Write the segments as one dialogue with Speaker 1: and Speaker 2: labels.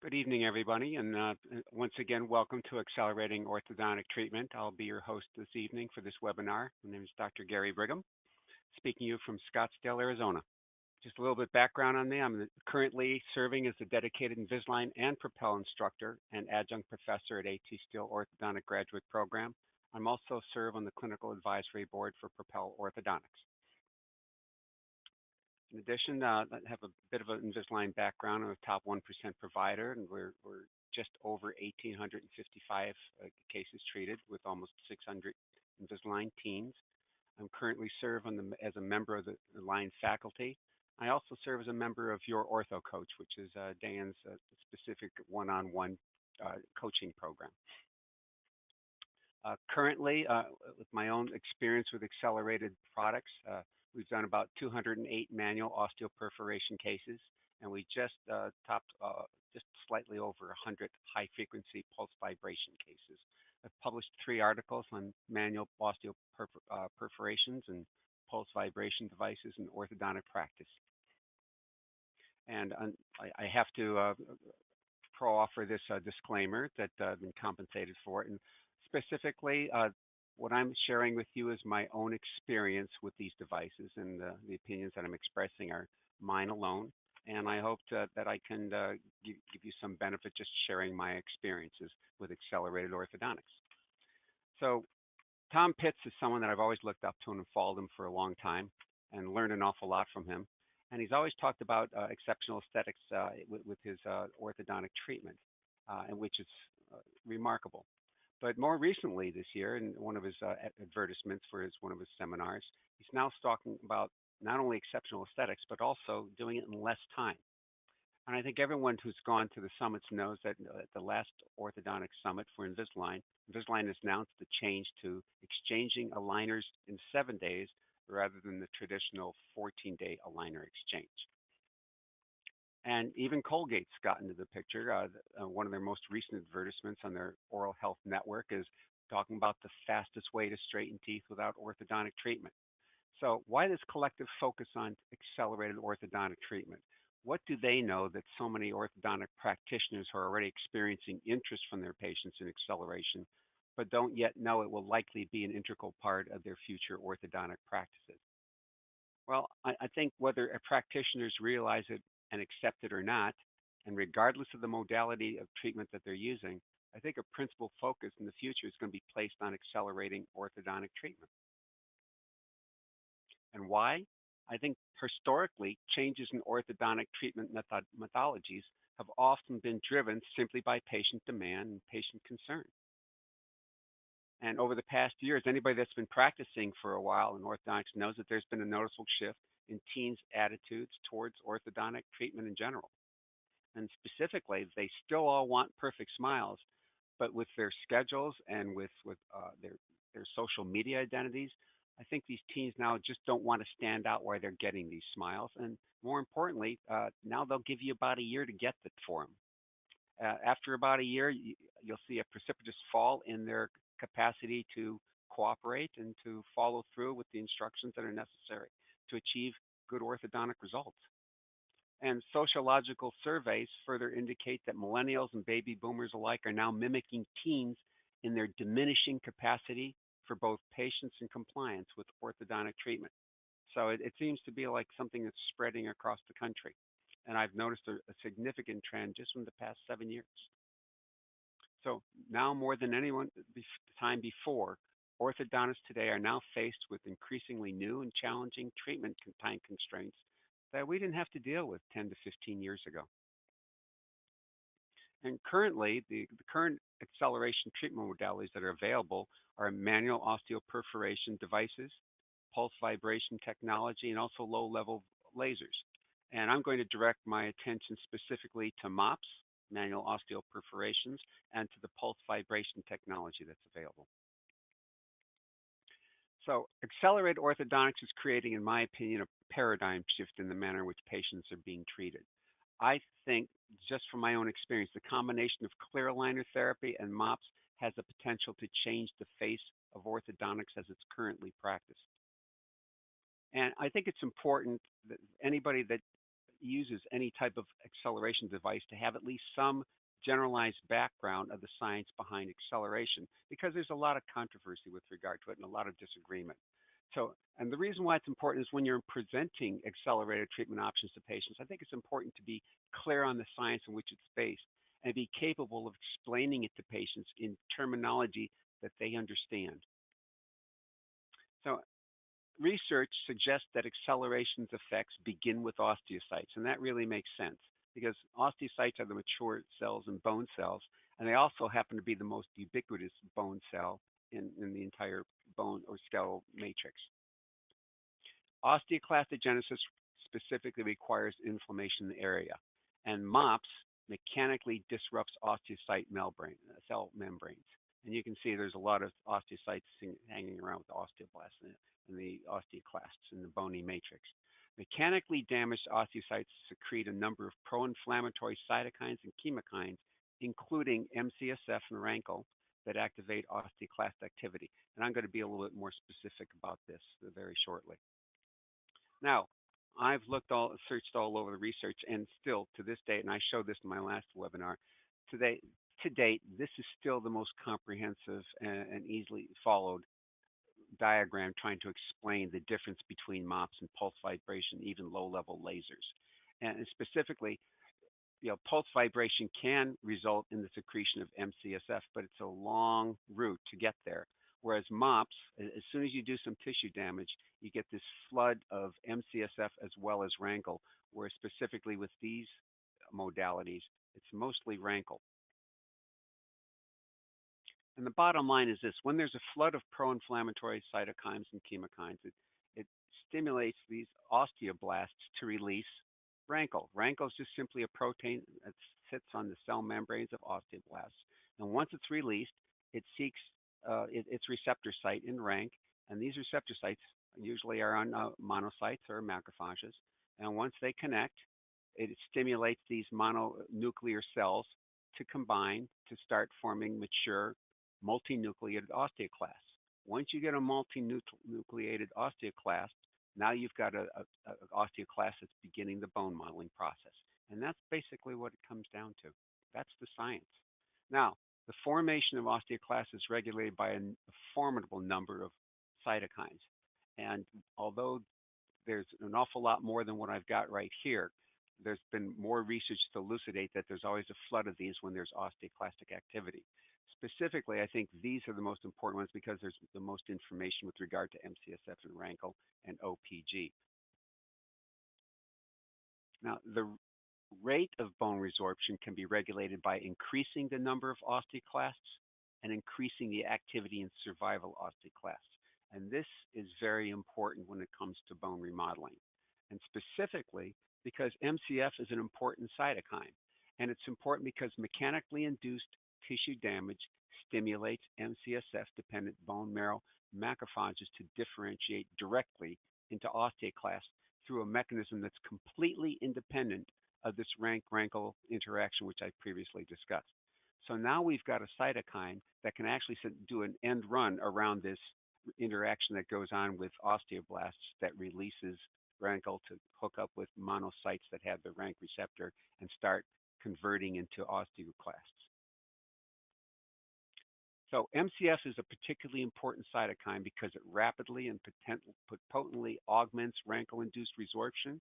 Speaker 1: Good evening, everybody, and once again, welcome to Accelerating Orthodontic Treatment. I'll be your host this evening for this webinar. My name is Dr. Gary Brigham, speaking to you from Scottsdale, Arizona. Just a little bit background on me. I'm currently serving as a dedicated Invisalign and Propel instructor and adjunct professor at AT Still Orthodontic Graduate Program. I'm also serve on the Clinical Advisory Board for Propel Orthodontics. In addition, I have a bit of an Invisalign background. I'm a top 1% provider, and we're just over 1,855 cases treated with almost 600 Invisalign teens. I'm currently serve as a member of the line faculty. I also serve as a member of Your Ortho Coach, which is Dan's specific one-on-one coaching program. Currently, with my own experience with accelerated products, we've done about 208 manual osteoperforation cases, and we just topped just slightly over 100 high-frequency pulse vibration cases. I've published 3 articles on manual osteoperforations and pulse vibration devices in orthodontic practice. And I have to offer this disclaimer that I've been compensated for it. And specifically, what I'm sharing with you is my own experience with these devices, and the opinions that I'm expressing are mine alone. And I hope that I can give you some benefit just sharing my experiences with accelerated orthodontics. So Tom Pitts is someone that I've always looked up to and followed him for a long time and learned an awful lot from him. And he's always talked about exceptional aesthetics with his orthodontic treatment, and which is remarkable. But more recently this year, in one of his advertisements for one of his seminars, he's now talking about not only exceptional aesthetics, but also doing it in less time. And I think everyone who's gone to the summits knows that at the last orthodontic summit for Invisalign, Invisalign has announced the change to exchanging aligners in 7 days rather than the traditional 14-day aligner exchange. And even Colgate's got into the picture. One of their most recent advertisements on their oral health network is talking about the fastest way to straighten teeth without orthodontic treatment. So why this collective focus on accelerated orthodontic treatment? What do they know that so many orthodontic practitioners are already experiencing interest from their patients in acceleration, but don't yet know it will likely be an integral part of their future orthodontic practices? Well, I think whether practitioners realize it and accept it or not, and regardless of the modality of treatment that they're using, I think a principal focus in the future is going to be placed on accelerating orthodontic treatment. And why? I think historically, changes in orthodontic treatment methodologies have often been driven simply by patient demand and patient concern. And over the past years, anybody that's been practicing for a while in orthodontics knows that there's been a noticeable shift in teens' attitudes towards orthodontic treatment in general. And specifically, they still all want perfect smiles, but with their schedules and with their social media identities, I think these teens now just don't want to stand out while they're getting these smiles. And more importantly, now they'll give you about a year to get it for them. After about a year, you'll see a precipitous fall in their capacity to cooperate and to follow through with the instructions that are necessary to achieve good orthodontic results. And sociological surveys further indicate that millennials and baby boomers alike are now mimicking teens in their diminishing capacity for both patients and compliance with orthodontic treatment. So it seems to be like something that's spreading across the country. And I've noticed a significant trend just from the past 7 years. So now more than anyone time before, orthodontists today are now faced with increasingly new and challenging treatment time constraints that we didn't have to deal with 10 to 15 years ago. And currently, the current acceleration treatment modalities that are available are manual osteoperforation devices, pulse vibration technology, and also low-level lasers. And I'm going to direct my attention specifically to MOPS, manual osteoperforations, and to the pulse vibration technology that's available. So accelerated orthodontics is creating, in my opinion, a paradigm shift in the manner in which patients are being treated. I think, just from my own experience, the combination of clear aligner therapy and MOPS has the potential to change the face of orthodontics as it's currently practiced. And I think it's important that anybody that uses any type of acceleration device to have at least some generalized background of the science behind acceleration, because there's a lot of controversy with regard to it and a lot of disagreement. So, and the reason why it's important is when you're presenting accelerated treatment options to patients, I think it's important to be clear on the science in which it's based and be capable of explaining it to patients in terminology that they understand. So research suggests that acceleration's effects begin with osteocytes, and that really makes sense because osteocytes are the mature cells and bone cells, and they also happen to be the most ubiquitous bone cell in the entire bone or skeletal matrix. Osteoclastogenesis specifically requires inflammation in the area, and MOPS mechanically disrupts osteocyte cell membranes. And you can see there's a lot of osteocytes hanging around with the osteoblasts and the osteoclasts in the bony matrix. Mechanically damaged osteocytes secrete a number of pro-inflammatory cytokines and chemokines, including MCSF and rankle, that activate osteoclast activity. And I'm going to be a little bit more specific about this very shortly. Now, I've searched all over the research, and still to this date, and I showed this in my last webinar, to date, this is still the most comprehensive and easily followed diagram trying to explain the difference between MOPS and pulse vibration, even low-level lasers. And specifically, pulse vibration can result in the secretion of MCSF, but it's a long route to get there. Whereas MOPS, as soon as you do some tissue damage, you get this flood of MCSF as well as rankle, where specifically with these modalities, it's mostly rankle. And the bottom line is this: when there's a flood of pro-inflammatory cytokines and chemokines, it stimulates these osteoblasts to release rankle. Rankle is just simply a protein that sits on the cell membranes of osteoblasts. And once it's released, it seeks its receptor site in rank, and these receptor sites usually are on monocytes or macrophages. And once they connect, it stimulates these mononuclear cells to combine to start forming mature multinucleated osteoclasts. Once you get a multinucleated osteoclast, now you've got an osteoclast that's beginning the bone modeling process. And that's basically what it comes down to. That's the science. Now, the formation of osteoclasts is regulated by a formidable number of cytokines. And although there's an awful lot more than what I've got right here, there's been more research to elucidate that there's always a flood of these when there's osteoclastic activity. Specifically, I think these are the most important ones because there's the most information with regard to MCSF and rankle and OPG. Now, the rate of bone resorption can be regulated by increasing the number of osteoclasts and increasing the activity in survival osteoclasts. And this is very important when it comes to bone remodeling. And specifically because MCF is an important cytokine. And it's important because mechanically induced tissue damage stimulates MCSF-dependent bone marrow macrophages to differentiate directly into osteoclasts through a mechanism that's completely independent of this rank-rankle interaction, which I previously discussed. So now we've got a cytokine that can actually do an end run around this interaction that goes on with osteoblasts that releases rankle to hook up with monocytes that have the rank receptor and start converting into osteoclasts. So MCF is a particularly important cytokine because it rapidly and potently augments rankle-induced resorption.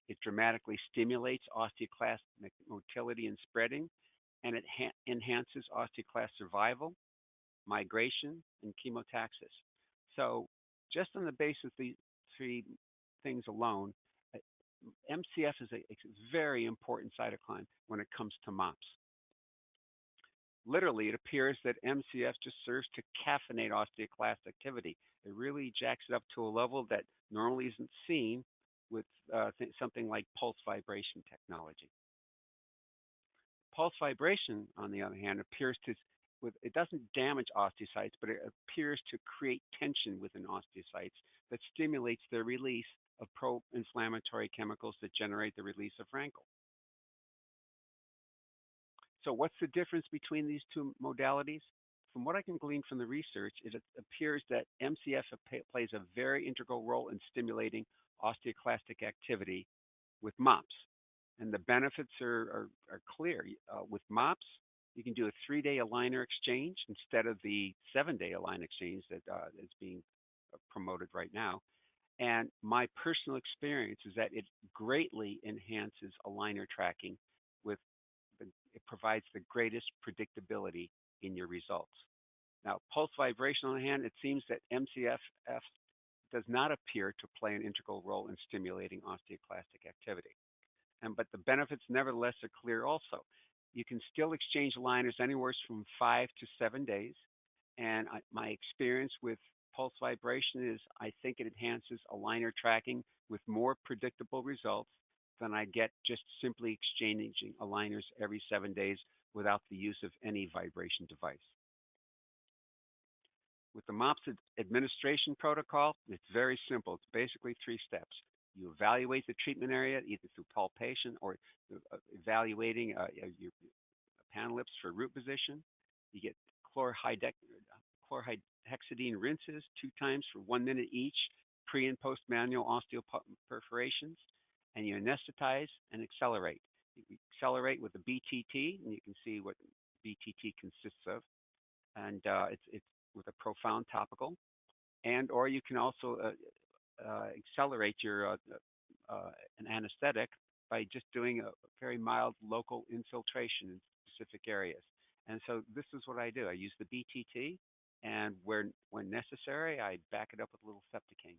Speaker 1: It dramatically stimulates osteoclast motility and spreading, and it enhances osteoclast survival, migration, and chemotaxis. So just on the basis of these three things alone, MCF is a very important cytokine when it comes to MOPS. Literally, it appears that MCF just serves to caffeinate osteoclast activity. It really jacks it up to a level that normally isn't seen with something like pulse vibration technology. Pulse vibration, on the other hand, appears to, it doesn't damage osteocytes, but it appears to create tension within osteocytes that stimulates the release of pro-inflammatory chemicals that generate the release of rankle. So what's the difference between these two modalities? From what I can glean from the research, it appears that MCF plays a very integral role in stimulating osteoclastic activity with MOPS. And the benefits are clear. With MOPS, you can do a 3-day aligner exchange instead of the 7-day align exchange that is being promoted right now. And my personal experience is that it greatly enhances aligner tracking with it provides the greatest predictability in your results. Now, pulse vibration on the hand, it seems that MCFF does not appear to play an integral role in stimulating osteoclastic activity. But the benefits nevertheless are clear also. You can still exchange aligners anywhere from 5 to 7 days. And my experience with pulse vibration is I think it enhances aligner tracking with more predictable results than I get just simply exchanging aligners every 7 days without the use of any vibration device. With the MOPS administration protocol, it's very simple. It's basically 3 steps. You evaluate the treatment area either through palpation or evaluating your panelips for root position. You get chlorhexidine rinses 2 times for 1 minute each, pre and post manual osteoperforations, and you anesthetize and accelerate. You accelerate with a BTT, and you can see what BTT consists of, and it's with a profound topical, and or you can also accelerate your an anesthetic by just doing a very mild local infiltration in specific areas. And so this is what I do. I use the BTT, and when necessary, I back it up with a little Septicane.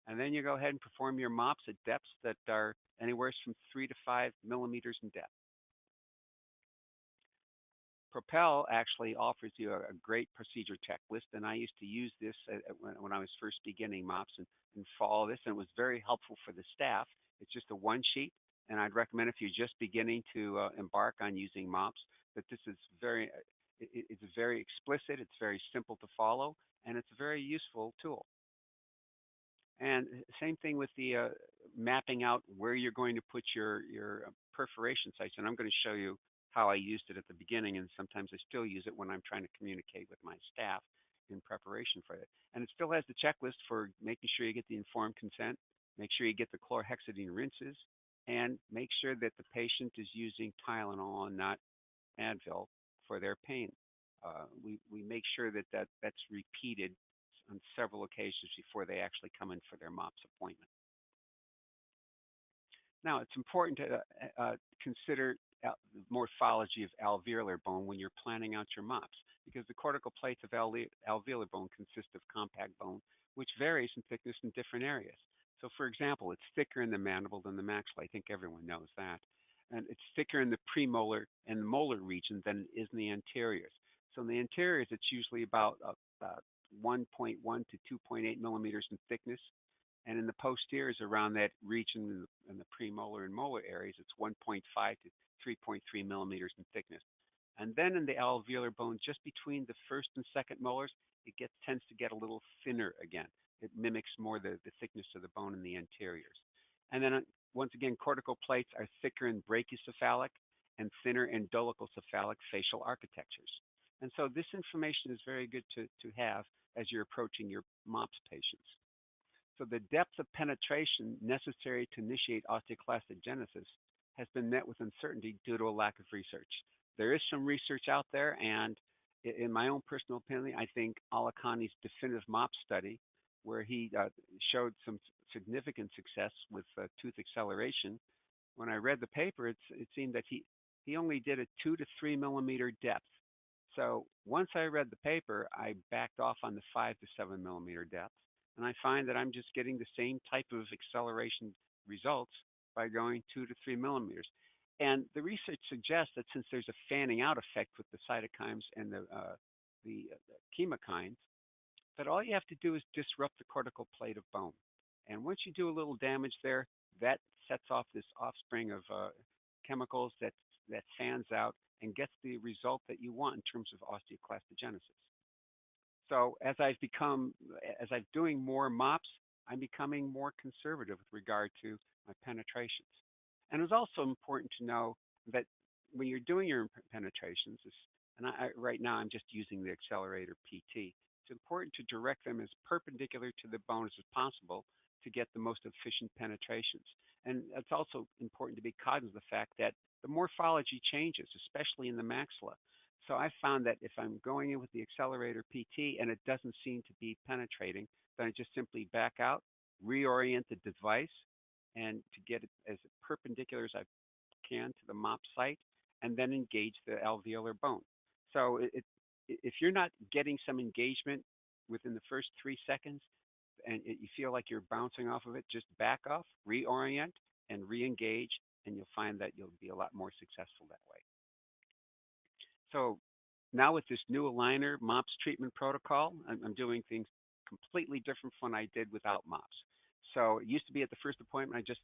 Speaker 1: And then you go ahead and perform your MOPS at depths that are anywhere from 3 to 5 millimeters in depth. Propel actually offers you a great procedure checklist, and I used to use this when I was first beginning MOPS and follow this, and it was very helpful for the staff. It's just a 1 sheet, and I'd recommend if you're just beginning to embark on using MOPS, that this is it's very explicit, it's very simple to follow, and it's a very useful tool. And same thing with the mapping out where you're going to put your perforation sites. And I'm going to show you how I used it at the beginning, and sometimes I still use it when I'm trying to communicate with my staff in preparation for it. And it still has the checklist for making sure you get the informed consent, make sure you get the chlorhexidine rinses, and make sure that the patient is using Tylenol and not Advil for their pain. We make sure that that's repeated on several occasions before they actually come in for their MOPS appointment. Now, it's important to consider the morphology of alveolar bone when you're planning out your MOPS, because the cortical plates of alveolar bone consist of compact bone, which varies in thickness in different areas. So, for example, it's thicker in the mandible than the maxilla. I think everyone knows that. And it's thicker in the premolar and molar region than it is in the anteriors. So in the anteriors, it's usually about 1.1 to 2.8 millimeters in thickness. And in the posteriors, around that region in the premolar and molar areas, it's 1.5 to 3.3 millimeters in thickness. And then in the alveolar bone, just between the first and second molars, it tends to get a little thinner again. It mimics more the thickness of the bone in the anteriors. And then once again, cortical plates are thicker in brachiocephalic and thinner in dolichocephalic facial architectures. And so this information is very good to have as you're approaching your MOPS patients. So the depth of penetration necessary to initiate osteoclastic genesis has been met with uncertainty due to a lack of research. There is some research out there, and in my own personal opinion, I think Alakani's definitive MOPS study, where he showed some significant success with tooth acceleration, when I read the paper, it seemed that he only did a 2 to 3 millimeter depth. So once I read the paper, I backed off on the 5 to 7 millimeter depth, and I find that I'm just getting the same type of acceleration results by going 2 to 3 millimeters. And the research suggests that since there's a fanning out effect with the cytokines and the chemokines, that all you have to do is disrupt the cortical plate of bone. And once you do a little damage there, that sets off this offspring of chemicals that fans out and gets the result that you want in terms of osteoclastogenesis. So as I'm doing more MOPS, I'm becoming more conservative with regard to my penetrations. And it's also important to know that when you're doing your penetrations, and right now I'm just using the accelerator PT, it's important to direct them as perpendicular to the bone as possible, to get the most efficient penetrations. And it's also important to be cognizant of the fact that the morphology changes, especially in the maxilla. So I found that if I'm going in with the accelerator PT and it doesn't seem to be penetrating, then I just simply back out, reorient the device, and to get it as perpendicular as I can to the mop site, and then engage the alveolar bone. So if you're not getting some engagement within the first 3 seconds, and you feel like you're bouncing off of it, just back off, reorient, and re-engage, and you'll find that you'll be a lot more successful that way. So now with this new aligner MOPS treatment protocol, I'm doing things completely different from what I did without MOPS. So it used to be at the first appointment, I just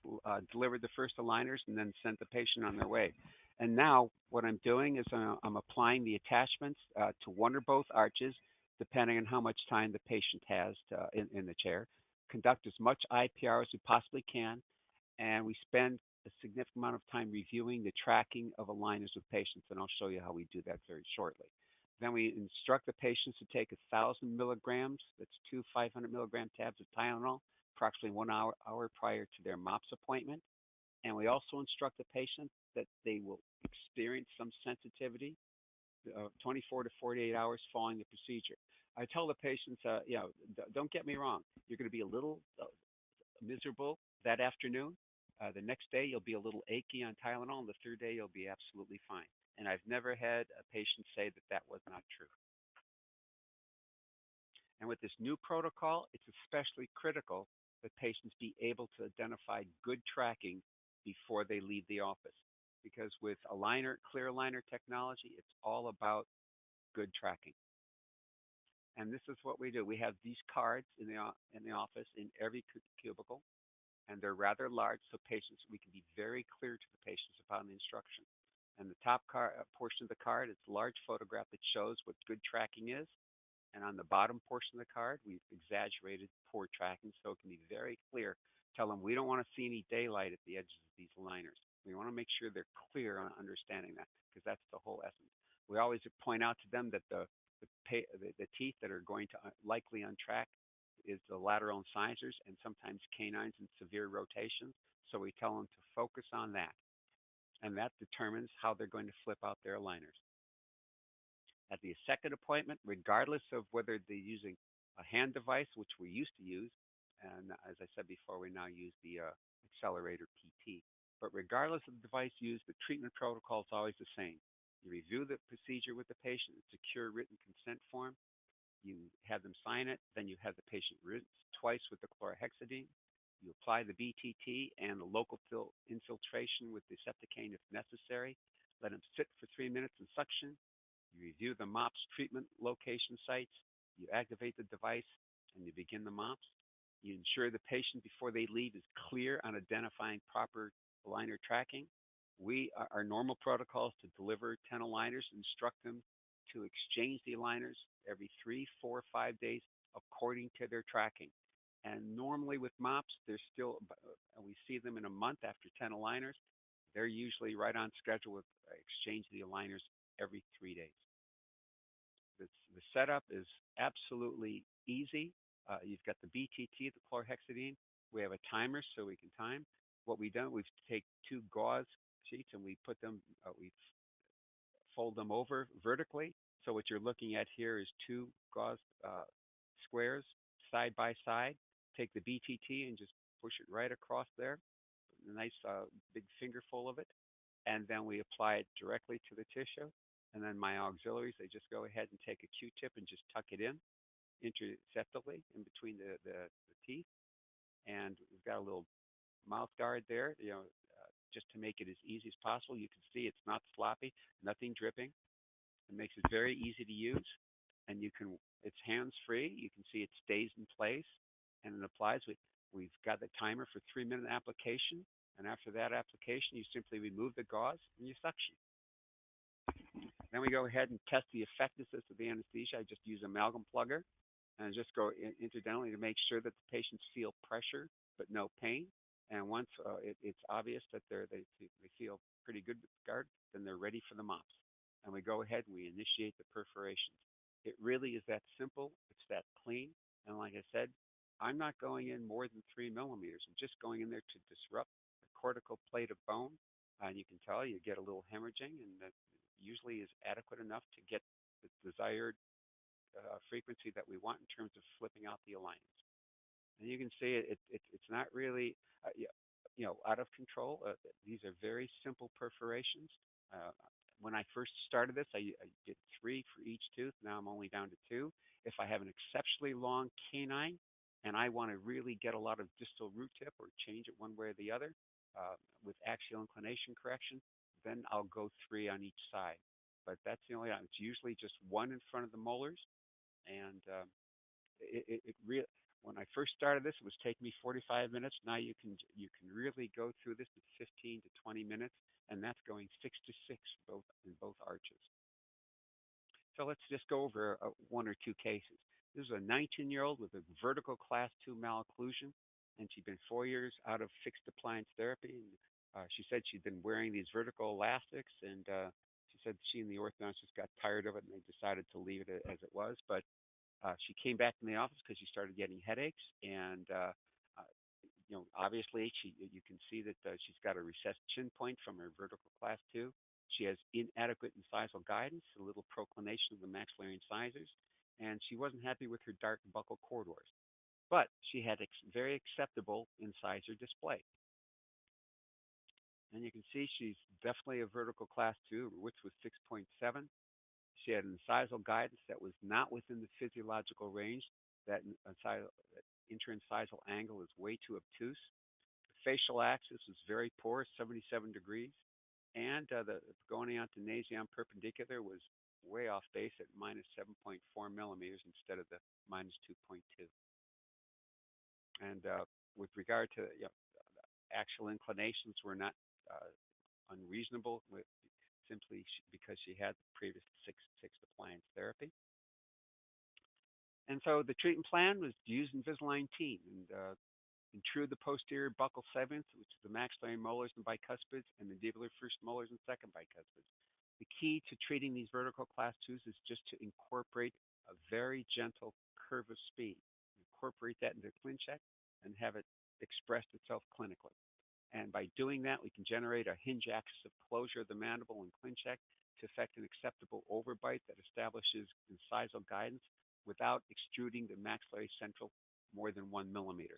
Speaker 1: delivered the first aligners and then sent the patient on their way. And now what I'm doing is I'm applying the attachments to one or both arches, depending on how much time the patient has in the chair. Conduct as much IPR as we possibly can, and we spend a significant amount of time reviewing the tracking of aligners with patients, and I'll show you how we do that very shortly. Then we instruct the patients to take 1,000 milligrams, that's 2 500 milligram tabs of Tylenol, approximately 1 hour prior to their MOPS appointment. And we also instruct the patient that they will experience some sensitivity 24 to 48 hours following the procedure. I tell the patients, don't get me wrong, you're going to be a little miserable that afternoon. The next day, you'll be a little achy on Tylenol, and the third day, you'll be absolutely fine. And I've never had a patient say that that was not true. And with this new protocol, it's especially critical that patients be able to identify good tracking before they leave the office. Because with clear aligner technology, it's all about good tracking. And this is what we do. We have these cards in the office in every cubicle, and they're rather large, so we can be very clear to the patients about the instruction. And the top portion of the card, it's a large photograph that shows what good tracking is. And on the bottom portion of the card, we've exaggerated poor tracking, so it can be very clear. Tell them we don't want to see any daylight at the edges of these aligners. We want to make sure they're clear on understanding that, because that's the whole essence. We always point out to them that the teeth that are going to likely untrack is the lateral incisors and sometimes canines in severe rotations. So we tell them to focus on that. And that determines how they're going to flip out their aligners. At the second appointment, regardless of whether they're using a hand device, which we used to use, and as I said before, we now use the accelerator PT. But regardless of the device used, the treatment protocol is always the same. You review the procedure with the patient, a secure written consent form. You have them sign it, then you have the patient rinse twice with the chlorhexidine. You apply the BTT and the local infiltration with the dexamethasone if necessary. Let them sit for 3 minutes in suction. You review the MOPS treatment location sites. You activate the device, and you begin the MOPS. You ensure the patient before they leave is clear on identifying proper aligner tracking. Our normal protocol is to deliver 10 aligners, instruct them to exchange the aligners every 3, 4, 5 days according to their tracking. And normally with MOPS, we see them in a month after 10 aligners. They're usually right on schedule with exchange the aligners every 3 days. The setup is absolutely easy. You've got the BTT, the chlorhexidine. We have a timer so we can time. What we've done, we've take 2 gauze sheets and we fold them over vertically. So what you're looking at here is 2 gauze squares side by side. Take the BTT and just push it right across there. A nice big fingerful of it. And then we apply it directly to the tissue. And then my auxiliaries, they just go ahead and take a Q-tip and just tuck it in interceptively in between the teeth. And we've got a little mouth guard there, just to make it as easy as possible. You can see it's not sloppy, nothing dripping. It makes it very easy to use. And it's hands-free. You can see it stays in place and it applies. We've got the timer for 3-minute application. And after that application, you simply remove the gauze and you suction. Then we go ahead and test the effectiveness of the anesthesia. I just use amalgam plugger and just go interdentally to make sure that the patients feel pressure but no pain. And once it's obvious that they feel pretty good with the guard, then they're ready for the MOPS. And we go ahead and we initiate the perforations. It really is that simple. It's that clean. And like I said, I'm not going in more than 3 millimeters. I'm just going in there to disrupt the cortical plate of bone. And you can tell you get a little hemorrhaging, and that usually is adequate enough to get the desired frequency that we want in terms of flipping out the alignments. And you can see it's not really out of control. These are very simple perforations. Uh, when I first started this, I did 3 for each tooth. Now I'm only down to 2. If I have an exceptionally long canine and I want to really get a lot of distal root tip or change it one way or the other with axial inclination correction, then I'll go 3 on each side. But that's the only. It's usually just 1 in front of the molars, and it really when I first started this, it was taking me 45 minutes. Now you can really go through this in 15 to 20 minutes, and that's going 6 to 6 both in both arches. So let's just go over 1 or 2 cases. This is a 19-year-old with a vertical class 2 malocclusion, and she'd been 4 years out of fixed appliance therapy. And, she said she'd been wearing these vertical elastics, and she said she and the orthodontist just got tired of it, and they decided to leave it as it was. But she came back in the office because she started getting headaches, and obviously you can see that she's got a recessed chin point from her vertical class 2. She has inadequate incisal guidance, a little proclination of the maxillary incisors, and she wasn't happy with her dark buccal corridors. But she had very acceptable incisor display. And you can see she's definitely a vertical class 2, which was 6.7. She had an incisal guidance that was not within the physiological range. That interincisal angle is way too obtuse. The facial axis was very poor, 77 degrees. And the goniontogenian to nasion perpendicular was way off base at minus 7.4 millimeters instead of the minus 2.2. And with regard to axial inclinations, were not unreasonable simply because she had previous fixed appliance therapy. And so the treatment plan was to use Invisalign Teen and intrude the posterior buccal segments, which is the maxillary molars and bicuspids, and the mandibular first molars and second bicuspids. The key to treating these vertical class 2s is just to incorporate a very gentle curve of speed. Incorporate that into ClinCheck and have it express itself clinically. And by doing that, we can generate a hinge axis of closure of the mandible in ClinCheck to effect an acceptable overbite that establishes incisal guidance without extruding the maxillary central more than 1 millimeter.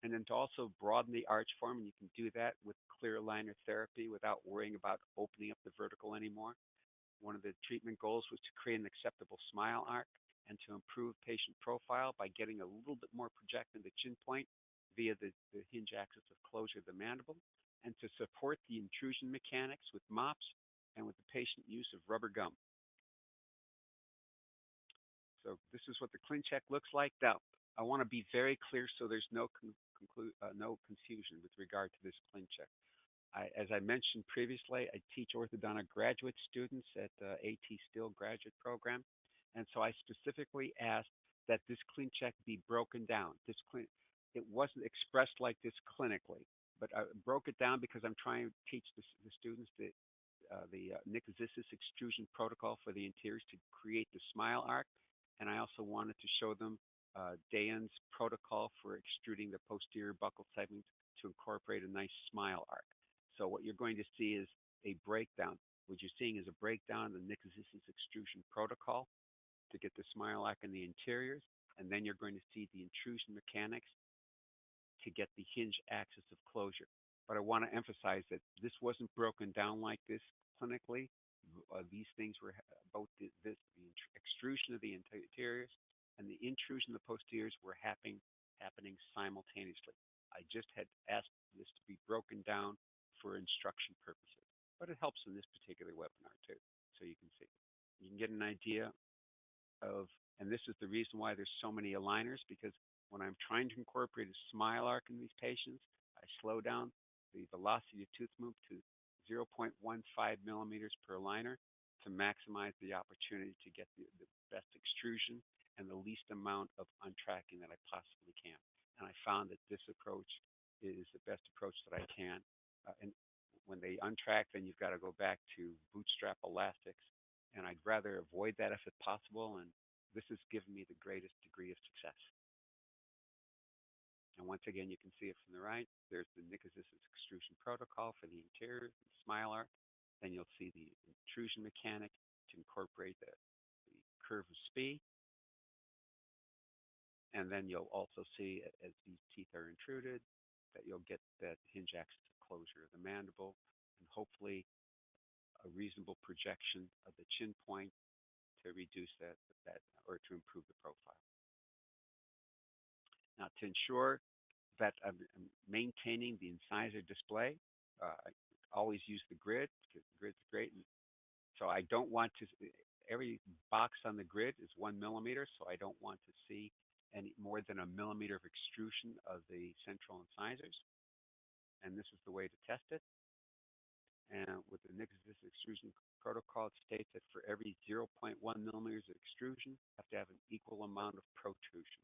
Speaker 1: And then to also broaden the arch form, and you can do that with clear aligner therapy without worrying about opening up the vertical anymore. One of the treatment goals was to create an acceptable smile arc and to improve patient profile by getting a little bit more project in the chin point via the hinge axis of closure of the mandible, and to support the intrusion mechanics with MOPS and with the patient use of rubber gum. So this is what the ClinCheck looks like. Now, I want to be very clear so there's no confusion with regard to this ClinCheck. As I mentioned previously, I teach orthodontic graduate students at the AT Still graduate program, and so I specifically asked that this ClinCheck be broken down. It wasn't expressed like this clinically, but I broke it down because I'm trying to teach the students the Incisors extrusion protocol for the interiors to create the smile arc, and I also wanted to show them Dayan's protocol for extruding the posterior buccal segments to incorporate a nice smile arc. So what you're going to see is a breakdown. What you're seeing is a breakdown of the Incisors extrusion protocol to get the smile arc in the interiors, and then you're going to see the intrusion mechanics to get the hinge axis of closure. But I want to emphasize that this wasn't broken down like this clinically. These things were both the extrusion of the interiors and the intrusion of the posteriors were happening simultaneously. I just had asked this to be broken down for instruction purposes, but it helps in this particular webinar too, so you can see. You can get an idea of, and this is the reason why there's so many aligners, because when I'm trying to incorporate a smile arc in these patients, I slow down the velocity of tooth move to 0.15 millimeters per aligner to maximize the opportunity to get the best extrusion and the least amount of untracking that I possibly can. And I found that this approach is the best approach that I can. And when they untrack, then you've got to go back to Bootstrap Elastics. And I'd rather avoid that if it's possible. And this has given me the greatest degree of success. And once again, you can see it from the right. There's the Incisors extrusion protocol for the interior, the smile arc. Then you'll see the intrusion mechanic to incorporate the curve of spee. And then you'll also see, as these teeth are intruded, that you'll get that hinge axis closure of the mandible, and hopefully a reasonable projection of the chin point to reduce that or to improve the profile. Now, to ensure that I'm maintaining the incisor display, I always use the grid because the grid's great. And so I don't want to, every box on the grid is 1 millimeter, so I don't want to see any more than a millimeter of extrusion of the central incisors. And this is the way to test it. And with the Incisors extrusion protocol, it states that for every 0.1 millimeters of extrusion, you have to have an equal amount of protrusion.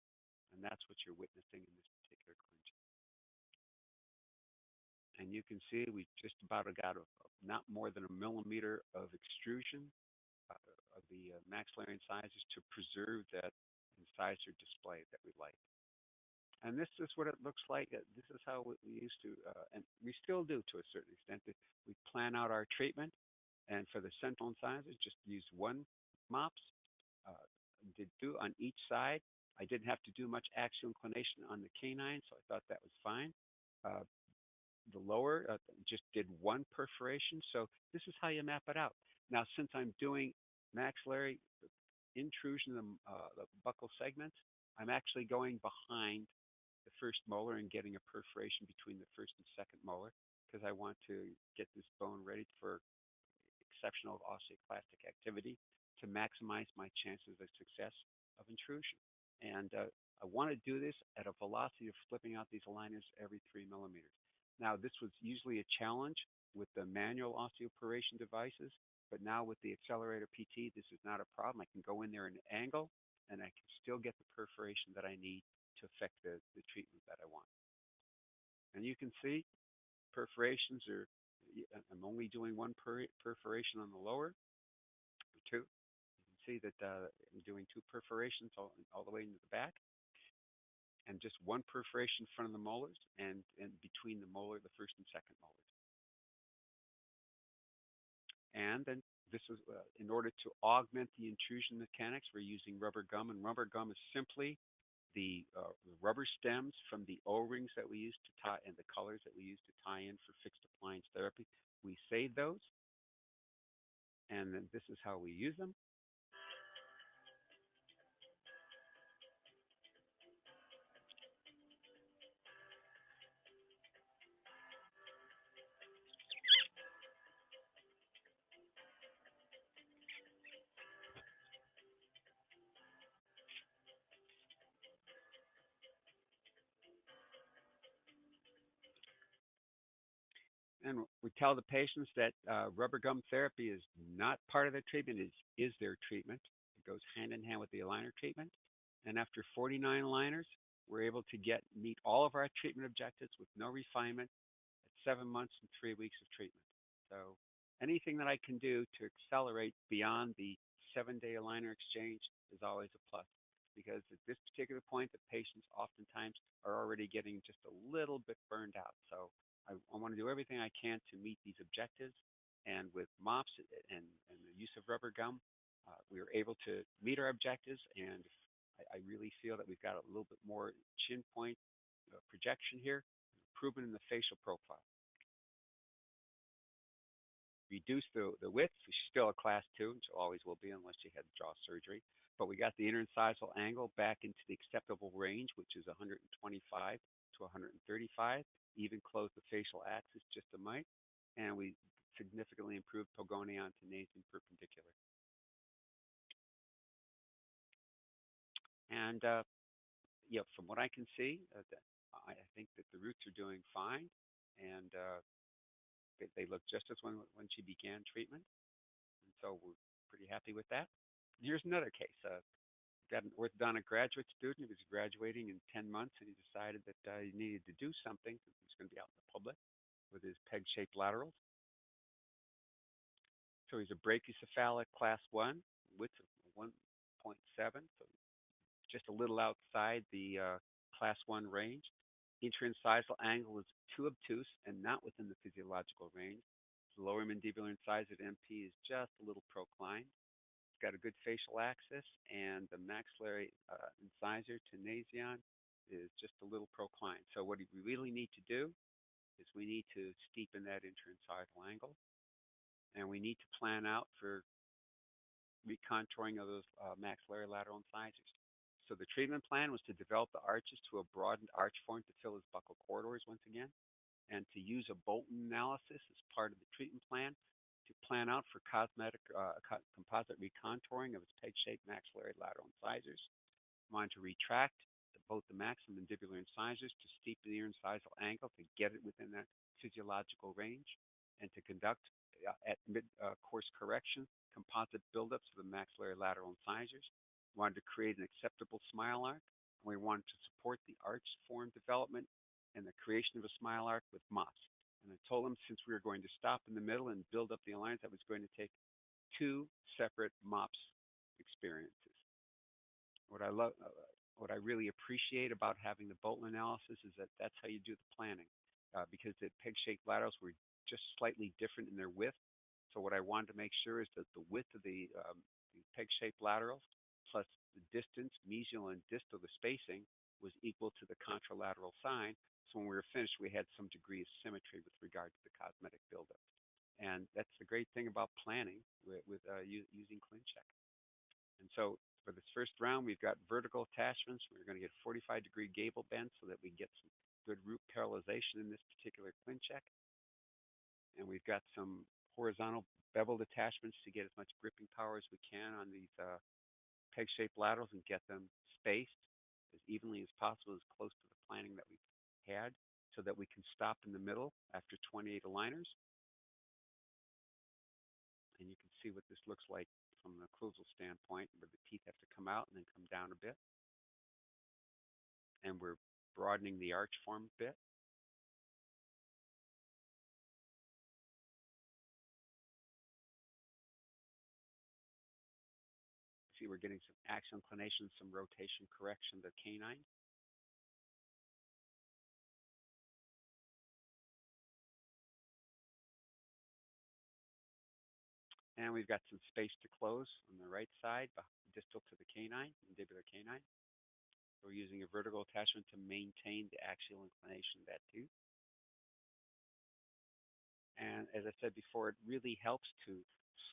Speaker 1: And that's what you're witnessing in this particular clinch. And you can see we just about got not more than a millimeter of extrusion of the maxillary incisors to preserve that incisor display that we like. And this is what it looks like. This is how we used to, and we still do to a certain extent. We plan out our treatment, and for the central incisors, just use one MOPS. Did do on each side. I didn't have to do much axial inclination on the canine, so I thought that was fine. The lower just did one perforation, so this is how you map it out. Now, since I'm doing maxillary intrusion of the buccal segments, I'm actually going behind the first molar and getting a perforation between the first and second molar because I want to get this bone ready for exceptional osteoclastic activity to maximize my chances of success of intrusion. And I want to do this at a velocity of flipping out these aligners every 3 millimeters. Now, this was usually a challenge with the manual osteoperoration devices, but now with the accelerator PT, this is not a problem. I can go in there in an angle, and I can still get the perforation that I need to affect the treatment that I want. And you can see perforations are, I'm only doing one perforation on the lower, or two. You can see that I'm doing 2 perforations all the way into the back, and just one perforation in front of the molars and between the molar, the first and second molars. And then this is, in order to augment the intrusion mechanics, we're using rubber gum, and rubber gum is simply the rubber stems from the O-rings that we use to tie and the colors that we use to tie in for fixed appliance therapy. We save those, and then this is how we use them. And we tell the patients that rubber gum therapy is not part of their treatment, is their treatment. It goes hand in hand with the aligner treatment. And after 49 aligners, we're able to meet all of our treatment objectives with no refinement at 7 months and 3 weeks of treatment. So anything that I can do to accelerate beyond the 7-day aligner exchange is always a plus, because at this particular point, the patients oftentimes are already getting just a little bit burned out. So I want to do everything I can to meet these objectives. And with MOPS and the use of rubber gum, we are able to meet our objectives. And I really feel that we've got a little bit more chin point projection here, improvement in the facial profile. Reduce the width. She's still a class 2, and she always will be unless she had jaw surgery. But we got the interincisal angle back into the acceptable range, which is 125 to 135. Even close the facial axis just a mite, and we significantly improved pogonion to nasum perpendicular. And from what I can see, I think that the roots are doing fine, and they look just as when she began treatment, and so we're pretty happy with that. Here's another case. Got an orthodontic graduate student who was graduating in 10 months, and he decided that he needed to do something since he was going to be out in the public with his peg-shaped laterals. So he's a brachycephalic class 1, width of 1.7, so just a little outside the class 1 range. Interincisal angle is too obtuse and not within the physiological range. The lower mandibular incisor at MP is just a little proclined. It's got a good facial axis, and the maxillary incisor to nasion is just a little proclined. So what we really need to do is we need to steepen that interincisal angle, and we need to plan out for recontouring of those maxillary lateral incisors. So the treatment plan was to develop the arches to a broadened arch form to fill his buccal corridors once again, and to use a Bolton analysis as part of the treatment plan to plan out for composite recontouring of his peg-shaped maxillary lateral incisors. Wanted to retract both the maximum mandibular incisors to steepen the incisal angle to get it within that physiological range, and to conduct at mid-course correction composite buildups of the maxillary lateral incisors. We wanted to create an acceptable smile arc, and we wanted to support the arch form development and the creation of a smile arc with MOPS. And I told him since we were going to stop in the middle and build up the aligners, that was going to take 2 separate MOPS experiences. What what I really appreciate about having the Bolton analysis is that that's how you do the planning, because the peg-shaped laterals were just slightly different in their width. So what I wanted to make sure is that the width of the peg-shaped laterals plus the distance, mesial and distal, the spacing, was equal to the contralateral sine. So when we were finished, we had some degree of symmetry with regard to the cosmetic buildup. And that's the great thing about planning with using ClinCheck. And so for this first round, we've got vertical attachments. We're going to get 45-degree gable bend so that we get some good root parallelization in this particular ClinCheck. And we've got some horizontal beveled attachments to get as much gripping power as we can on these peg-shaped laterals and get them spaced as evenly as possible, as close to the planning that we've had, so that we can stop in the middle after 28 aligners. And you can see what this looks like from an occlusal standpoint, where the teeth have to come out and then come down a bit. And we're broadening the arch form a bit. See, we're getting some axial inclination, some rotation correction of the canine. And we've got some space to close on the right side, distal to the canine, mandibular canine. We're using a vertical attachment to maintain the axial inclination of that tooth. And as I said before, it really helps to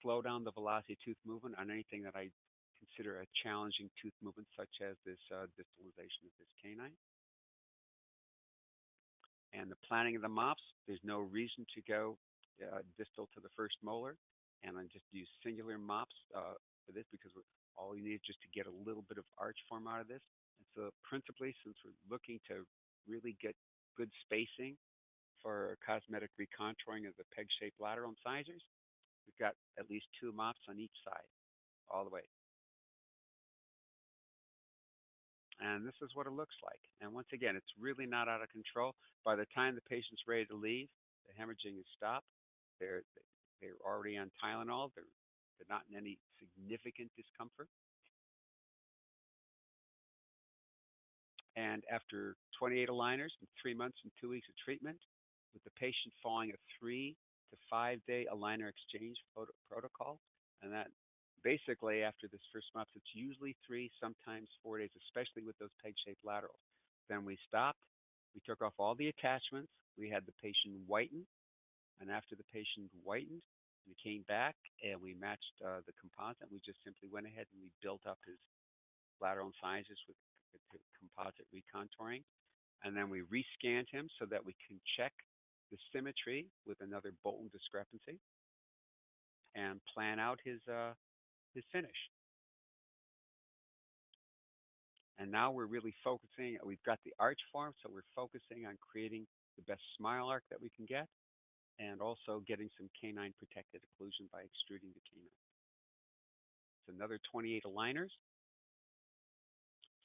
Speaker 1: slow down the velocity of tooth movement on anything that I consider a challenging tooth movement, such as this distalization of this canine. And the planning of the MOPS, there's no reason to go distal to the first molar, and then just use singular MOPS for this, because all you need is just to get a little bit of arch form out of this. And so principally, since we're looking to really get good spacing for cosmetic recontouring of the peg-shaped lateral incisors, we've got at least 2 MOPS on each side, all the way. And this is what it looks like. And once again, it's really not out of control. By the time the patient's ready to leave, the hemorrhaging is stopped. They're already on Tylenol. They're not in any significant discomfort. And after 28 aligners and 3 months and 2 weeks of treatment, with the patient following a 3 to 5 day aligner exchange protocol, and that basically after this first month, it's usually 3, sometimes 4 days, especially with those peg-shaped laterals. Then we stopped. We took off all the attachments. We had the patient whiten, and after the patient whitened, we came back and we matched the composite. We just simply went ahead and we built up his lateral incisors with composite recontouring. And then we rescanned him so that we can check the symmetry with another Bolton discrepancy and plan out his finish. And now we're really focusing, we've got the arch form, so we're focusing on creating the best smile arc that we can get, and also getting some canine protected occlusion by extruding the canine. It's another 28 aligners.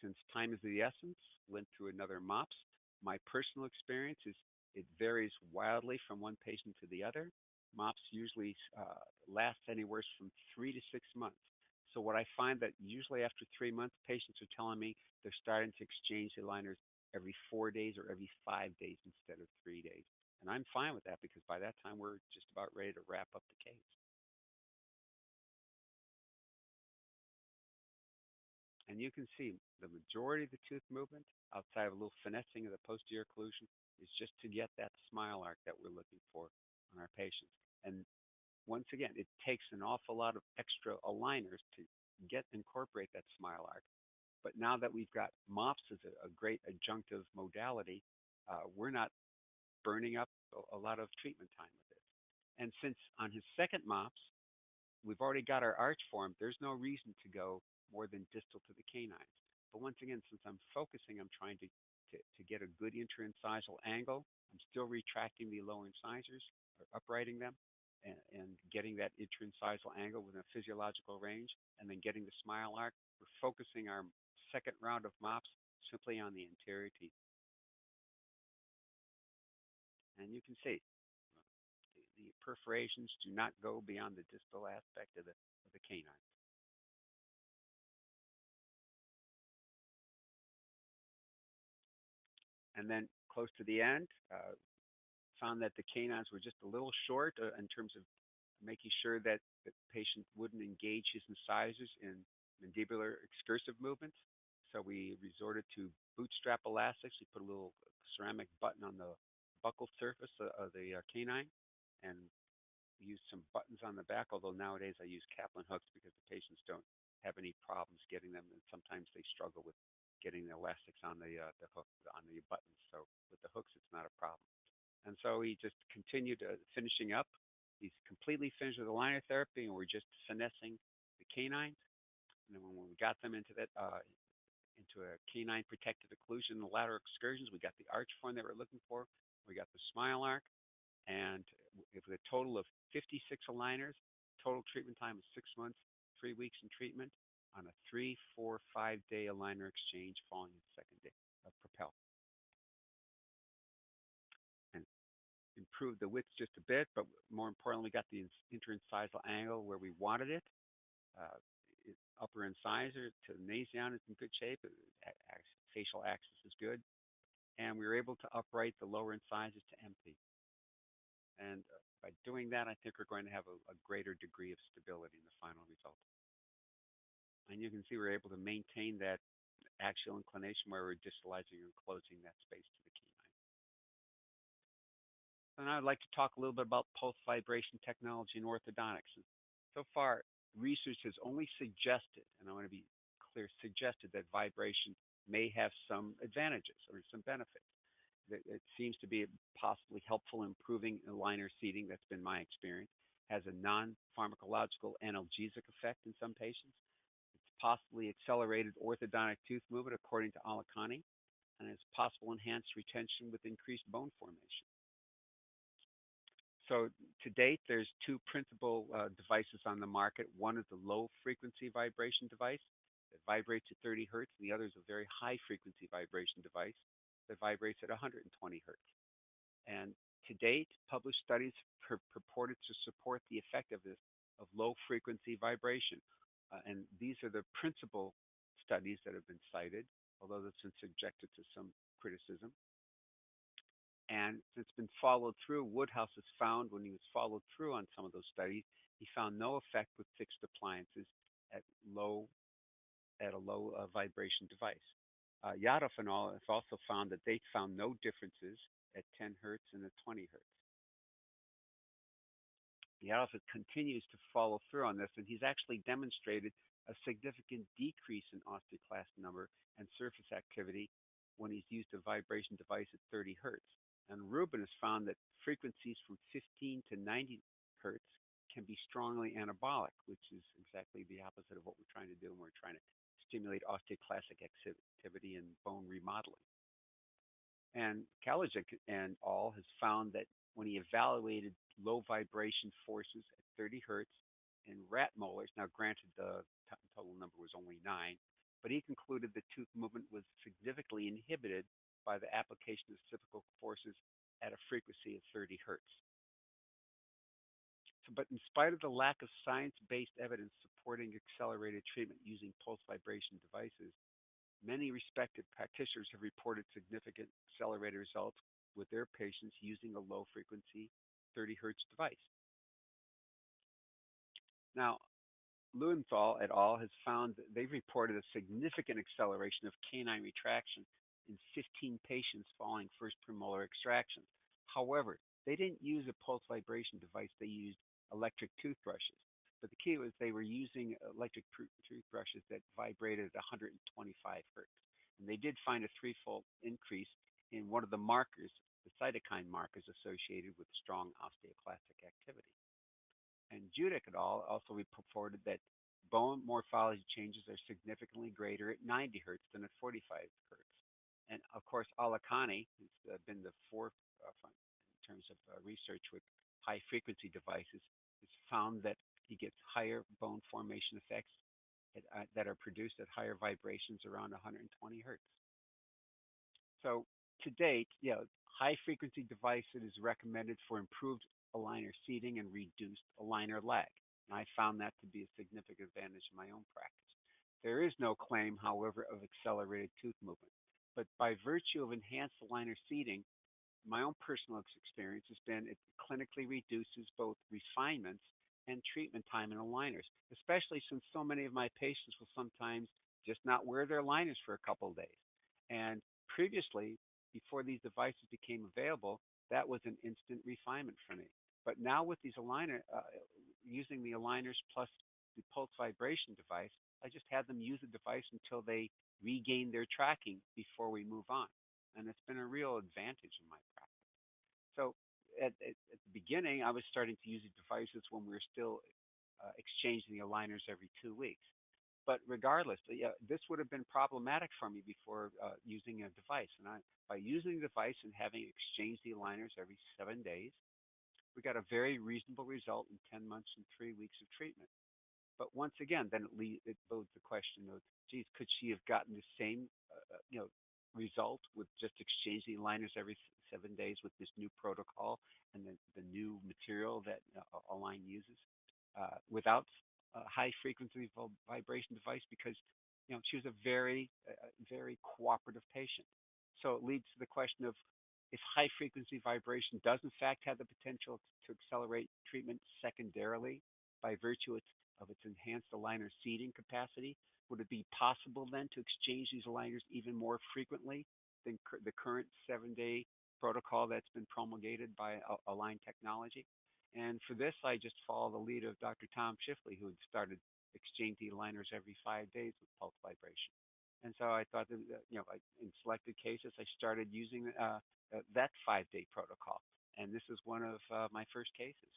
Speaker 1: Since time is of the essence, went through another MOPS. My personal experience is it varies wildly from one patient to the other. MOPS usually lasts anywhere from 3 to 6 months. So what I find that usually after 3 months, patients are telling me they're starting to exchange the aligners every 4 days or every 5 days instead of 3 days. And I'm fine with that because by that time we're just about ready to wrap up the case. And you can see the majority of the tooth movement, outside of a little finessing of the posterior occlusion, is just to get that smile arc that we're looking for on our patients. And once again, it takes an awful lot of extra aligners to incorporate that smile arc. But now that we've got MOPS as a great adjunctive modality, we're not burning up a lot of treatment time with it. And since on his second MOPS, we've already got our arch formed, there's no reason to go more than distal to the canines. But once again, since I'm focusing, I'm trying to get a good interincisal angle. I'm still retracting the lower incisors, or uprighting them, and getting that interincisal angle within a physiological range, and then getting the smile arc. We're focusing our second round of MOPS simply on the anterior teeth. And you can see the perforations do not go beyond the distal aspect of the canine. And then close to the end, found that the canines were just a little short in terms of making sure that the patient wouldn't engage his incisors in mandibular excursive movements. So we resorted to Bootstrap Elastics. We put a little ceramic button on the buccal surface of the canine, and we used some buttons on the back, although nowadays I use Kaplan hooks because the patients don't have any problems getting them, and sometimes they struggle with getting the elastics on the hook, on the buttons. So with the hooks, it's not a problem. And so he just continued finishing up. He's completely finished with the liner therapy, and we're just finessing the canines. And then when we got them into that into a canine protected occlusion and the lateral excursions, we got the arch form that we're looking for. We got the smile arc, and with a total of 56 aligners, total treatment time is 6 months, 3 weeks in treatment on a 3, 4, 5-day aligner exchange following the second day of Propel. And improved the width just a bit, but more importantly, we got the interincisal angle where we wanted it. Uh, Upper incisor to the nasion is in good shape. Facial axis is good. And we were able to upright the lower incisors to empty. And by doing that, I think we're going to have a greater degree of stability in the final result. And you can see we're able to maintain that axial inclination where we're distalizing and closing that space to the canine. And I'd like to talk a little bit about pulse vibration technology in orthodontics. So far, research has only suggested, and I want to be clear, suggested that vibration may have some advantages or some benefits. It seems to be possibly helpful in improving aligner seating. That's been my experience. Has a non-pharmacological analgesic effect in some patients. It's possibly accelerated orthodontic tooth movement according to Alicani, and it's possible enhanced retention with increased bone formation. So to date, there's two principal devices on the market. One is the low frequency vibration device that vibrates at 30 hertz, and the other is a very high frequency vibration device that vibrates at 120 hertz. And to date, published studies purported to support the effectiveness of low frequency vibration. And these are the principal studies that have been cited, although that's been subjected to some criticism. And it's been followed through. Woodhouse has found, when he was followed through on some of those studies, he found no effect with fixed appliances at a low vibration device. Yadoff and all have also found that they found no differences at 10 hertz and at 20 hertz. Yadoff continues to follow through on this, and he's actually demonstrated a significant decrease in osteoclast number and surface activity when he's used a vibration device at 30 hertz. And Rubin has found that frequencies from 15 to 90 hertz can be strongly anabolic, which is exactly the opposite of what we're trying to do when we're trying to stimulate osteoclastic activity and bone remodeling. And Kalijic and all has found that when he evaluated low vibration forces at 30 hertz in rat molars, now granted the total number was only 9, but he concluded the tooth movement was significantly inhibited by the application of cyclical forces at a frequency of 30 hertz. But in spite of the lack of science-based evidence supporting accelerated treatment using pulse vibration devices, Many respected practitioners have reported significant accelerated results with their patients using a low frequency 30 hertz device. Now, Lewenthal et al. Has found that they've reported a significant acceleration of canine retraction in 15 patients following first premolar extractions. However, they didn't use a pulse vibration device, they used electric toothbrushes. But the key was they were using electric toothbrushes that vibrated at 125 hertz. And they did find a threefold increase in one of the markers, the cytokine markers associated with strong osteoclastic activity. And Judic et al. Also reported that bone morphology changes are significantly greater at 90 hertz than at 45 hertz. And of course, Alakani, who's been the fourth in terms of research with high frequency devices, has found that he gets higher bone formation effects that are produced at higher vibrations around 120 hertz. So to date, high frequency device that is recommended for improved aligner seating and reduced aligner lag. And I found that to be a significant advantage in my own practice. There is no claim, however, of accelerated tooth movement. But by virtue of enhanced aligner seating, my own personal experience has been it clinically reduces both refinements and treatment time in aligners, especially since so many of my patients will sometimes just not wear their aligners for a couple of days. And previously, before these devices became available, that was an instant refinement for me. But now with these using the aligners plus the pulse vibration device, I just had them use the device until they regain their tracking before we move on. And it's been a real advantage in my practice. So at the beginning, I was starting to use the devices when we were still exchanging the aligners every 2 weeks. But regardless, this would have been problematic for me before using a device. And by using the device and having exchanged the aligners every 7 days, we got a very reasonable result in 10 months and 3 weeks of treatment. But once again, then it posed the question of, geez, could she have gotten the same, result with just exchanging aligners every 7 days with this new protocol and the new material that Align uses without a high frequency vibration device? Because she was a very cooperative patient. So it leads to the question of, if high frequency vibration does in fact have the potential to accelerate treatment secondarily by virtue of its enhanced aligner seating capacity, would it be possible then to exchange these aligners even more frequently than the current 7-day protocol that's been promulgated by Align Technology? And for this, I just follow the lead of Dr. Tom Shifley, who had started exchanging aligners every 5 days with pulse vibration. And so I thought that, in selected cases, I started using that 5-day protocol. And this is one of my first cases.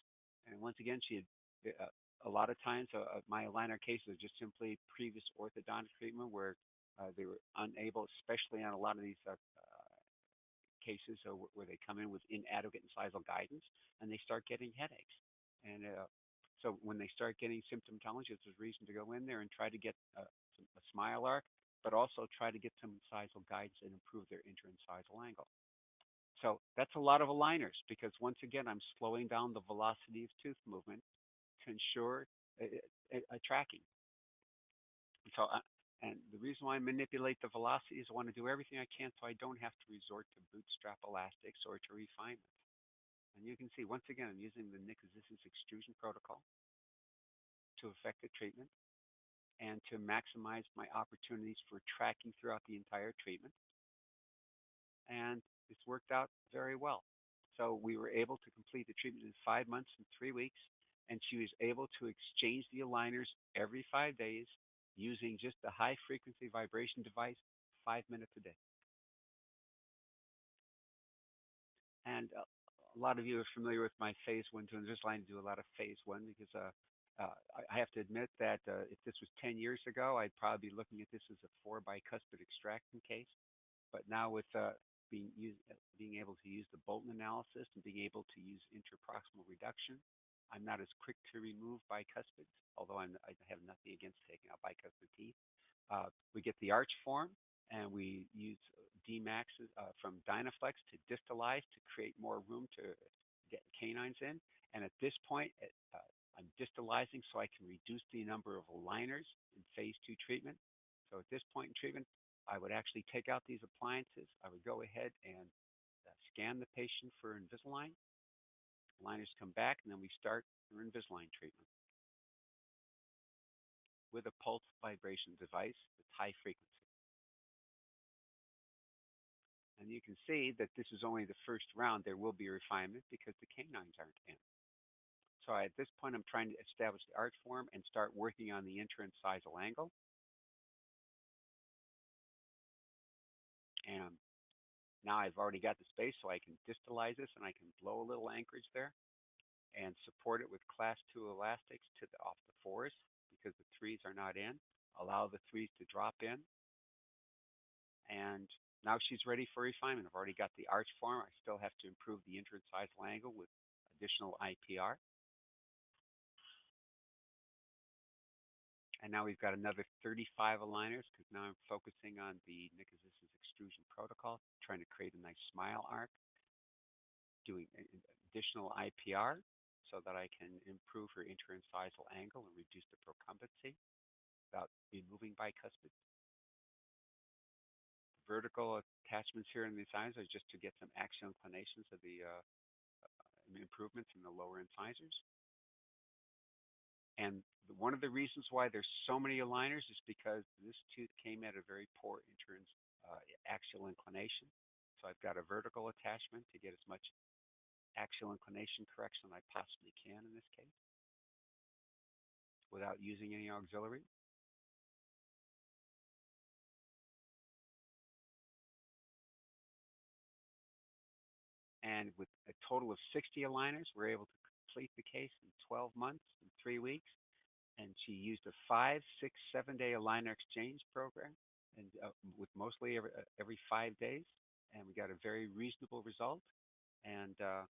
Speaker 1: And once again, she had a lot of times my aligner cases are just simply previous orthodontic treatment where they were unable, especially on a lot of these cases where they come in with inadequate incisal guidance and they start getting headaches. And so when they start getting symptomatology, it's a reason to go in there and try to get a smile arc, but also try to get some incisal guidance and improve their interincisal angle. So that's a lot of aligners because once again, I'm slowing down the velocity of tooth movement to ensure a tracking. So, and the reason why I manipulate the velocity is I want to do everything I can so I don't have to resort to bootstrap elastics or to refinements. And you can see, once again, I'm using the Incisors extrusion protocol to affect the treatment and to maximize my opportunities for tracking throughout the entire treatment. And it's worked out very well. So we were able to complete the treatment in 5 months and 3 weeks, and she was able to exchange the aligners every 5 days using just a high-frequency vibration device, 5 minutes a day. And a lot of you are familiar with my phase 1 to Invisalign. Do a lot of phase 1 because I have to admit that if this was 10 years ago, I'd probably be looking at this as a 4 bicuspid extraction case. But now with being able to use the Bolton analysis and being able to use interproximal reduction, I'm not as quick to remove bicuspids, although I have nothing against taking out bicuspid teeth. We get the arch form, and we use Dmax from Dynaflex to distalize to create more room to get canines in. And at this point, I'm distalizing so I can reduce the number of aligners in phase 2 treatment. So at this point in treatment, I would actually take out these appliances. I would go ahead and scan the patient for Invisalign. Aligners come back, and then we start our Invisalign treatment with a pulse vibration device with high frequency. And you can see that this is only the first round. There will be refinement because the canines aren't in. So at this point, I'm trying to establish the arch form and start working on the interincisal angle. And now I've already got the space, so I can distalize this and I can blow a little anchorage there and support it with class 2 elastics off the 4s because the 3s are not in. Allow the 3s to drop in. And now she's ready for refinement. I've already got the arch form. I still have to improve the interincisal angle with additional IPR. And now we've got another 35 aligners because now I'm focusing on the Incisors extrusion protocol, trying to create a nice smile arc, doing additional IPR so that I can improve her interincisal angle and reduce the procumbency without removing bicuspid. Vertical attachments here in these eyes are just to get some axial inclinations of the improvements in the lower incisors. And one of the reasons why there's so many aligners is because this tooth came at a very poor axial inclination. So I've got a vertical attachment to get as much axial inclination correction I possibly can in this case without using any auxiliary. And with a total of 60 aligners, we're able to complete the case in 12 months and 3 weeks. And she used a 5, 6, 7-day aligner exchange program, and with mostly every 5 days. And we got a very reasonable result. And I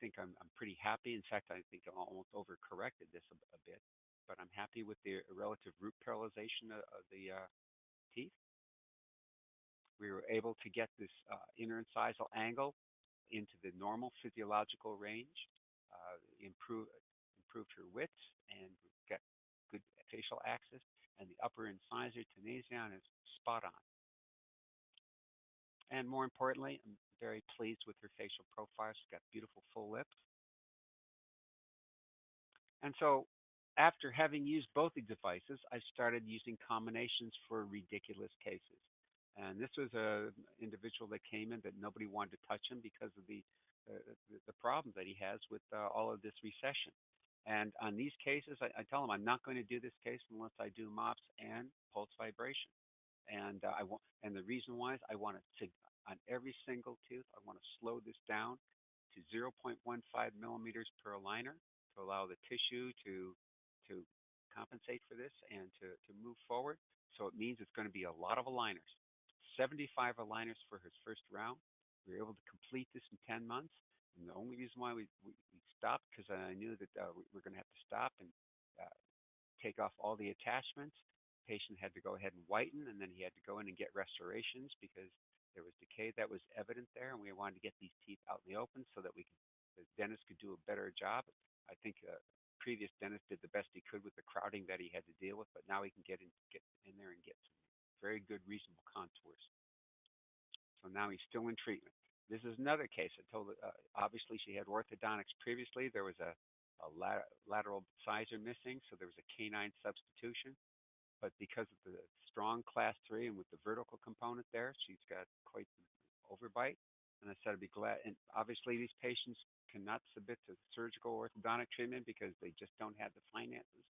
Speaker 1: think I'm pretty happy. In fact, I think I almost overcorrected this a bit, but I'm happy with the relative root parallelization of the teeth. We were able to get this interincisal angle into the normal physiological range, improved her width, and got good facial axis, and the upper incisor to nasion is spot on. And more importantly, I'm very pleased with her facial profile. She's got beautiful full lips. And so after having used both the devices, I started using combinations for ridiculous cases. And this was an individual that came in that nobody wanted to touch him because of the problems that he has with all of this recession. And on these cases, I tell him I'm not going to do this case unless I do MOPS and pulse vibration. And and the reason why is I want to on every single tooth, I want to slow this down to 0.15 millimeters per aligner to allow the tissue to compensate for this and to move forward. So it means it's going to be a lot of aligners. 75 aligners for his first round. We were able to complete this in 10 months. And the only reason why we stopped, because I knew that we're going to have to stop and take off all the attachments. The patient had to go ahead and whiten, and then he had to go in and get restorations because there was decay that was evident there, and we wanted to get these teeth out in the open so that the dentist could do a better job. I think previous dentist did the best he could with the crowding that he had to deal with, but now he can get in there and get some very good, reasonable contours. So now he's still in treatment. This is another case. I told her, obviously she had orthodontics previously. There was a lateral incisor missing, so there was a canine substitution. But because of the strong class 3 and with the vertical component there, she's got quite the overbite. And I said I'd be glad. And obviously these patients cannot submit to surgical orthodontic treatment because they just don't have the finances.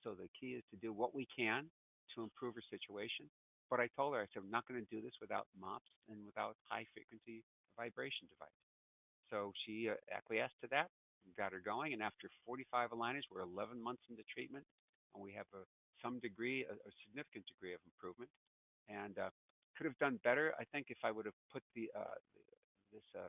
Speaker 1: So the key is to do what we can to improve her situation. But I told her, I said, I'm not going to do this without MOPS and without high-frequency vibration device. So she acquiesced to that and got her going. And after 45 aligners, we're 11 months into treatment, and we have a significant degree of improvement. And could have done better, I think, if I would have put this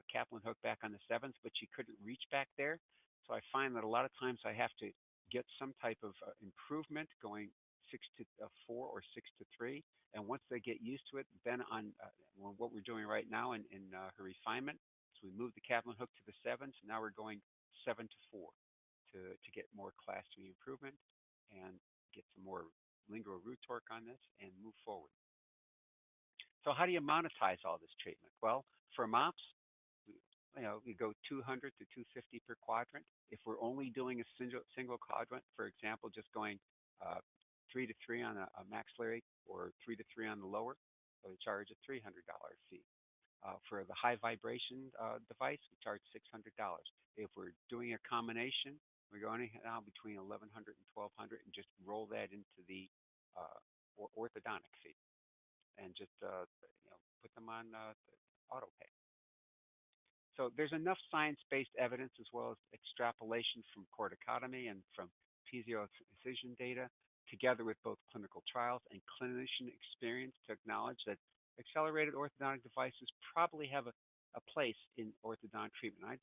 Speaker 1: Kaplan hook back on the 7th, but she couldn't reach back there. So I find that a lot of times I have to get some type of improvement going 6 to 4 or 6 to 3. And once they get used to it, then on what we're doing right now in her refinement, so we moved the Kaplan hook to the 7th. Now we're going 7 to 4 to get more class 3 improvement and get some more lingual root torque on this, and move forward. So how do you monetize all this treatment? Well, for MOPS, we go 200 to 250 per quadrant. If we're only doing a single quadrant, for example, just going 3 to 3 on a maxillary or 3 to 3 on the lower, so we charge a $300 fee. For the high vibration device, we charge $600. If we're doing a combination, we're going now between $1,100 and $1,200, and just roll that into the orthodontic fee, and just put them on auto pay. So there's enough science-based evidence as well as extrapolation from corticotomy and from piezo-incision data, together with both clinical trials and clinician experience, to acknowledge that accelerated orthodontic devices probably have a place in orthodontic treatment. I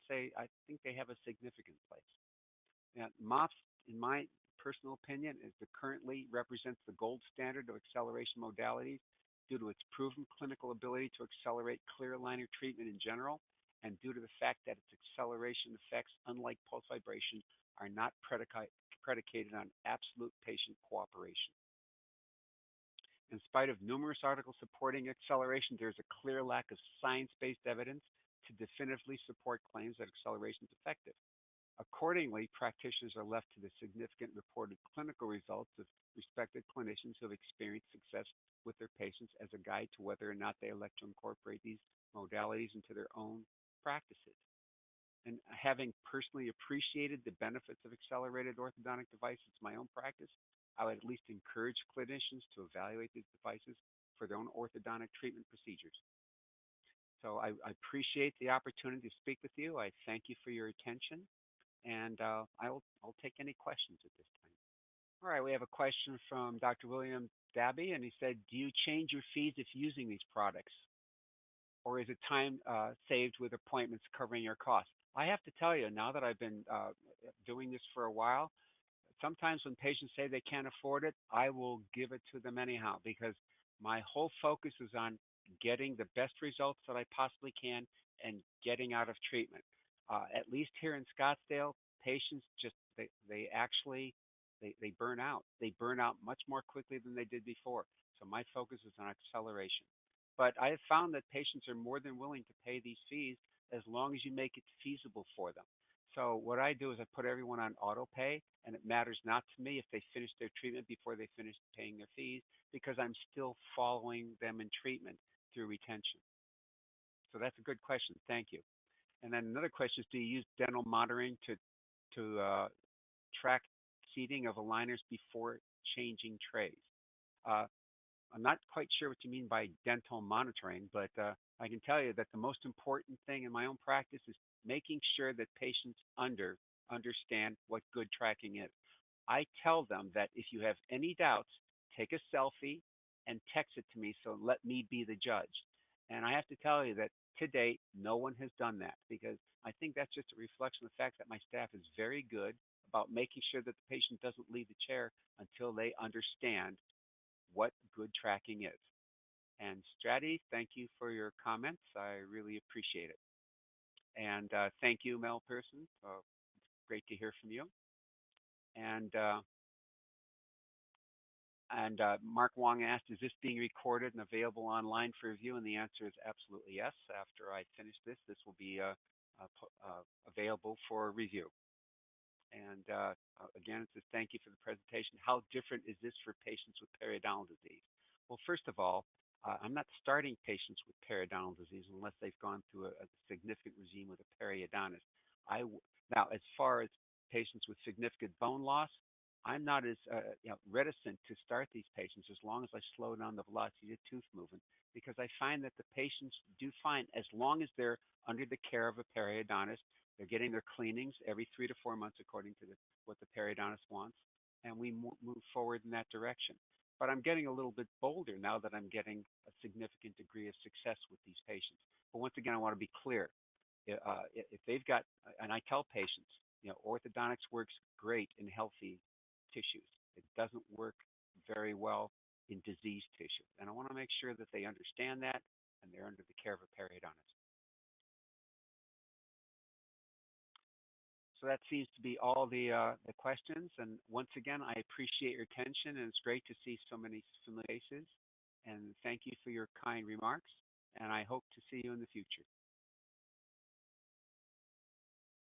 Speaker 1: think they have a significant place. Now, MOPS, in my personal opinion, currently represents the gold standard of acceleration modalities due to its proven clinical ability to accelerate clear aligner treatment in general, and due to the fact that its acceleration effects, unlike pulse vibration, are not predicated on absolute patient cooperation. In spite of numerous articles supporting acceleration, there's a clear lack of science-based evidence to definitively support claims that acceleration is effective. Accordingly, practitioners are left to the significant reported clinical results of respected clinicians who have experienced success with their patients as a guide to whether or not they elect to incorporate these modalities into their own practices. And having personally appreciated the benefits of accelerated orthodontic devices in my own practice, I would at least encourage clinicians to evaluate these devices for their own orthodontic treatment procedures. So I appreciate the opportunity to speak with you. I thank you for your attention, and I'll take any questions at this time. All right, we have a question from Dr. William Dabby, and he said, do you change your fees if using these products? Or is it time saved with appointments covering your costs? I have to tell you, now that I've been doing this for a while, sometimes when patients say they can't afford it, I will give it to them anyhow, because my whole focus is on getting the best results that I possibly can and getting out of treatment. At least here in Scottsdale, patients they burn out. They burn out much more quickly than they did before. So my focus is on acceleration. But I have found that patients are more than willing to pay these fees as long as you make it feasible for them. So what I do is I put everyone on auto pay, and it matters not to me if they finish their treatment before they finish paying their fees, because I'm still following them in treatment through retention. So that's a good question. Thank you. And then another question is, do you use dental monitoring to track seating of aligners before changing trays? I'm not quite sure what you mean by dental monitoring, but I can tell you that the most important thing in my own practice is making sure that patients understand what good tracking is. I tell them that if you have any doubts, take a selfie and text it to me, so let me be the judge. And I have to tell you that to date, no one has done that, because I think that's just a reflection of the fact that my staff is very good about making sure that the patient doesn't leave the chair until they understand what good tracking is. And Stratty, thank you for your comments. I really appreciate it. And thank you, Mel Pearson. It's great to hear from you. And Mark Wong asked, is this being recorded and available online for review? And the answer is absolutely yes. After I finish this, this will be available for review. And again, it says, thank you for the presentation. How different is this for patients with periodontal disease? Well, first of all, I'm not starting patients with periodontal disease unless they've gone through a significant regime with a periodontist. Now, as far as patients with significant bone loss, I'm not as reticent to start these patients as long as I slow down the velocity of tooth movement, because I find that the patients do find, as long as they're under the care of a periodontist, they're getting their cleanings every 3 to 4 months according to what the periodontist wants, and we move forward in that direction. But I'm getting a little bit bolder now that I'm getting a significant degree of success with these patients. But once again, I want to be clear. If they've got, and I tell patients, orthodontics works great in healthy tissues. It doesn't work very well in diseased tissue. And I want to make sure that they understand that, and they're under the care of a periodontist. So that seems to be all the questions. And once again, I appreciate your attention, and it's great to see so many familiar faces. And thank you for your kind remarks. And I hope to see you in the future.